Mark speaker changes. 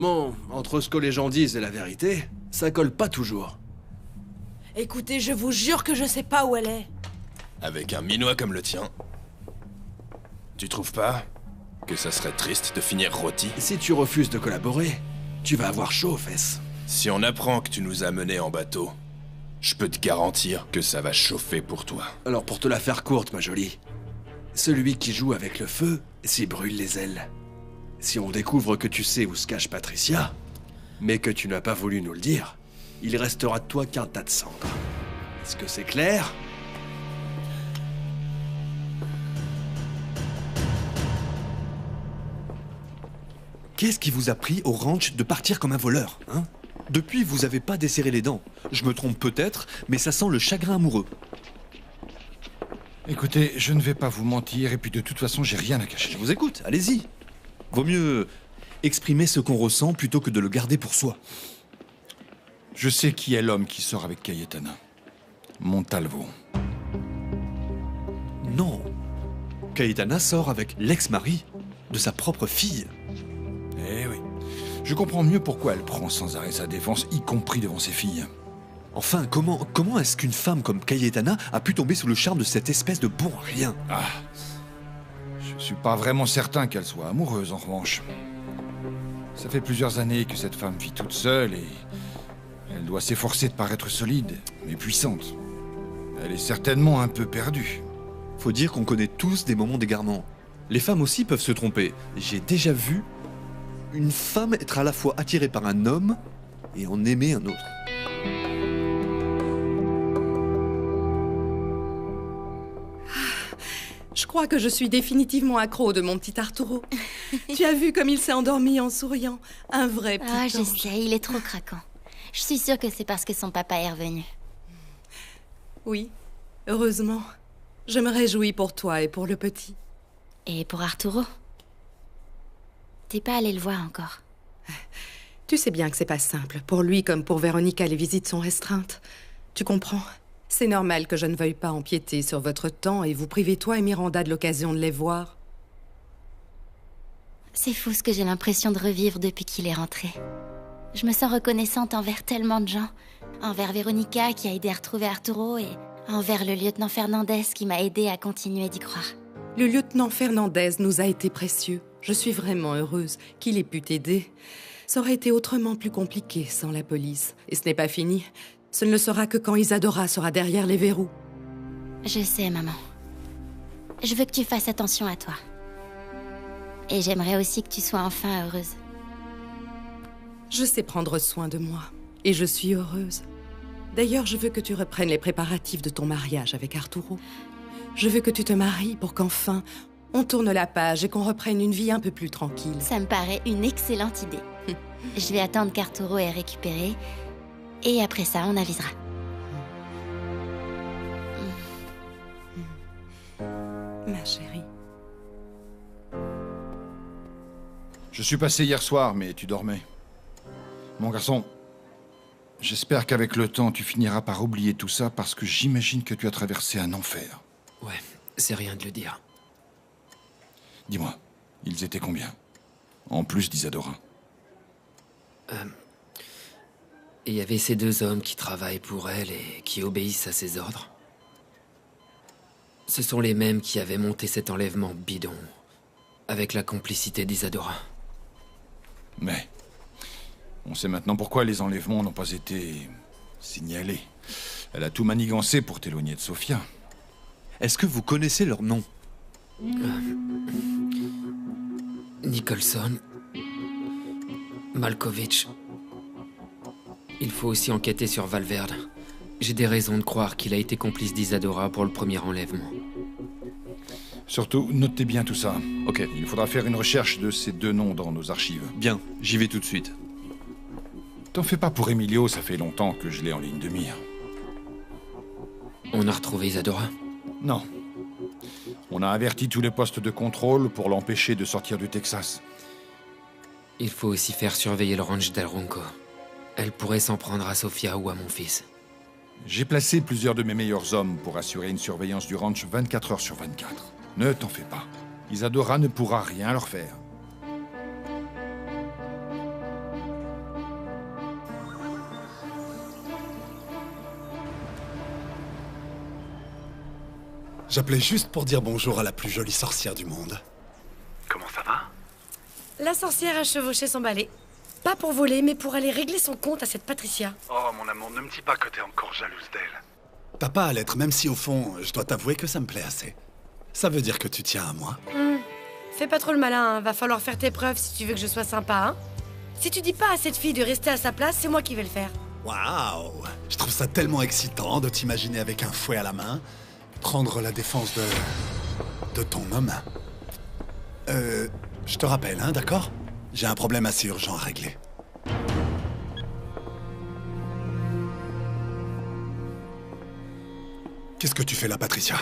Speaker 1: Bon, entre ce que les gens disent et la vérité, ça colle pas toujours.
Speaker 2: Écoutez, je vous jure que je sais pas où elle est.
Speaker 3: Avec un minois comme le tien, tu trouves pas que ça serait triste de finir rôti?
Speaker 1: Si tu refuses de collaborer, tu vas avoir chaud aux fesses.
Speaker 3: Si on apprend que tu nous as menés en bateau, je peux te garantir que ça va chauffer pour toi.
Speaker 1: Alors pour te la faire courte, ma jolie, celui qui joue avec le feu s'y brûle les ailes. Si on découvre que tu sais où se cache Patricia, mais que tu n'as pas voulu nous le dire, il restera de toi qu'un tas de cendres. Est-ce que c'est clair?
Speaker 4: Qu'est-ce qui vous a pris au ranch de partir comme un voleur, hein? Depuis, vous avez pas desserré les dents. Je me trompe peut-être, mais ça sent le chagrin amoureux.
Speaker 5: Écoutez, je ne vais pas vous mentir, et puis de toute façon, j'ai rien à cacher.
Speaker 4: Je vous écoute, allez-y. Vaut mieux exprimer ce qu'on ressent plutôt que de le garder pour soi.
Speaker 5: Je sais qui est l'homme qui sort avec Cayetana. Montalvo.
Speaker 4: Non. Cayetana sort avec l'ex-mari de sa propre fille.
Speaker 5: Eh oui. Je comprends mieux pourquoi elle prend sans arrêt sa défense, y compris devant ses filles.
Speaker 4: Enfin, comment est-ce qu'une femme comme Cayetana a pu tomber sous le charme de cette espèce de bon rien?
Speaker 5: Ah. Je suis pas vraiment certain qu'elle soit amoureuse, en revanche. Ça fait plusieurs années que cette femme vit toute seule et... elle doit s'efforcer de paraître solide, mais puissante. Elle est certainement un peu perdue.
Speaker 4: Faut dire qu'on connaît tous des moments d'égarement. Les femmes aussi peuvent se tromper. J'ai déjà vu une femme être à la fois attirée par un homme et en aimer un autre.
Speaker 2: Je crois que je suis définitivement accro de mon petit Arturo. Tu as vu comme il s'est endormi en souriant? Un vrai petit
Speaker 6: Ah, je
Speaker 2: ange.
Speaker 6: sais, il est trop craquant. Je suis sûre que c'est parce que son papa est revenu.
Speaker 2: Oui, heureusement. Je me réjouis pour toi et pour le petit.
Speaker 6: Et pour Arturo? T'es pas allé le voir encore?
Speaker 2: Tu sais bien que c'est pas simple. Pour lui comme pour Véronica, les visites sont restreintes. Tu comprends? C'est normal que je ne veuille pas empiéter sur votre temps et vous priver toi et Miranda de l'occasion de les voir.
Speaker 6: C'est fou ce que j'ai l'impression de revivre depuis qu'il est rentré. Je me sens reconnaissante envers tellement de gens. Envers Véronica qui a aidé à retrouver Arturo et envers le lieutenant Fernandez qui m'a aidé à continuer d'y croire.
Speaker 2: Le lieutenant Fernandez nous a été précieux. Je suis vraiment heureuse qu'il ait pu t'aider. Ça aurait été autrement plus compliqué sans la police. Et ce n'est pas fini. Ce ne le sera que quand Isadora sera derrière les verrous.
Speaker 6: Je sais, maman. Je veux que tu fasses attention à toi. Et j'aimerais aussi que tu sois enfin heureuse.
Speaker 2: Je sais prendre soin de moi. Et je suis heureuse. D'ailleurs, je veux que tu reprennes les préparatifs de ton mariage avec Arturo. Je veux que tu te maries pour qu'enfin, on tourne la page et qu'on reprenne une vie un peu plus tranquille.
Speaker 6: Ça me paraît une excellente idée. Je vais attendre qu'Arturo ait récupéré. Et après ça, on avisera.
Speaker 2: Ma chérie.
Speaker 5: Je suis passé hier soir, mais tu dormais. Mon garçon, j'espère qu'avec le temps, tu finiras par oublier tout ça parce que j'imagine que tu as traversé un enfer.
Speaker 7: Ouais, c'est rien de le dire.
Speaker 5: Dis-moi, ils étaient combien? En plus d'Isadora.
Speaker 7: Il y avait ces deux hommes qui travaillent pour elle et qui obéissent à ses ordres. Ce sont les mêmes qui avaient monté cet enlèvement bidon, avec la complicité d'Isadora.
Speaker 5: Mais on sait maintenant pourquoi les enlèvements n'ont pas été signalés. Elle a tout manigancé pour t'éloigner de Sofia.
Speaker 4: Est-ce que vous connaissez leur nom?
Speaker 7: Nicholson, Malkovich. Il faut aussi enquêter sur Valverde. J'ai des raisons de croire qu'il a été complice d'Isadora pour le premier enlèvement.
Speaker 5: Surtout, notez bien tout ça.
Speaker 4: Ok.
Speaker 5: Il faudra faire une recherche de ces deux noms dans nos archives.
Speaker 4: Bien, j'y vais tout de suite.
Speaker 5: T'en fais pas pour Emilio, ça fait longtemps que je l'ai en ligne de mire.
Speaker 7: On a retrouvé Isadora?
Speaker 5: Non. On a averti tous les postes de contrôle pour l'empêcher de sortir du Texas.
Speaker 7: Il faut aussi faire surveiller le ranch d'El Ronco. Elle pourrait s'en prendre à Sofia ou à mon fils.
Speaker 5: J'ai placé plusieurs de mes meilleurs hommes pour assurer une surveillance du ranch 24 heures sur 24. Ne t'en fais pas. Isadora ne pourra rien leur faire.
Speaker 8: J'appelais juste pour dire bonjour à la plus jolie sorcière du monde. Comment ça va?
Speaker 9: La sorcière a chevauché son balai. Pas pour voler, mais pour aller régler son compte à cette Patricia.
Speaker 8: Oh, mon amour, ne me dis pas que t'es encore jalouse d'elle. T'as pas à l'être, même si au fond, je dois t'avouer que ça me plaît assez. Ça veut dire que tu tiens à moi.
Speaker 9: Fais pas trop le malin, hein. Va falloir faire tes preuves si tu veux que je sois sympa, hein. Si tu dis pas à cette fille de rester à sa place, c'est moi qui vais le faire.
Speaker 8: Waouh! Je trouve ça tellement excitant de t'imaginer avec un fouet à la main, prendre la défense de ton homme. Je te rappelle, hein, d'accord? J'ai un problème assez urgent à régler. Qu'est-ce que tu fais là, Patricia?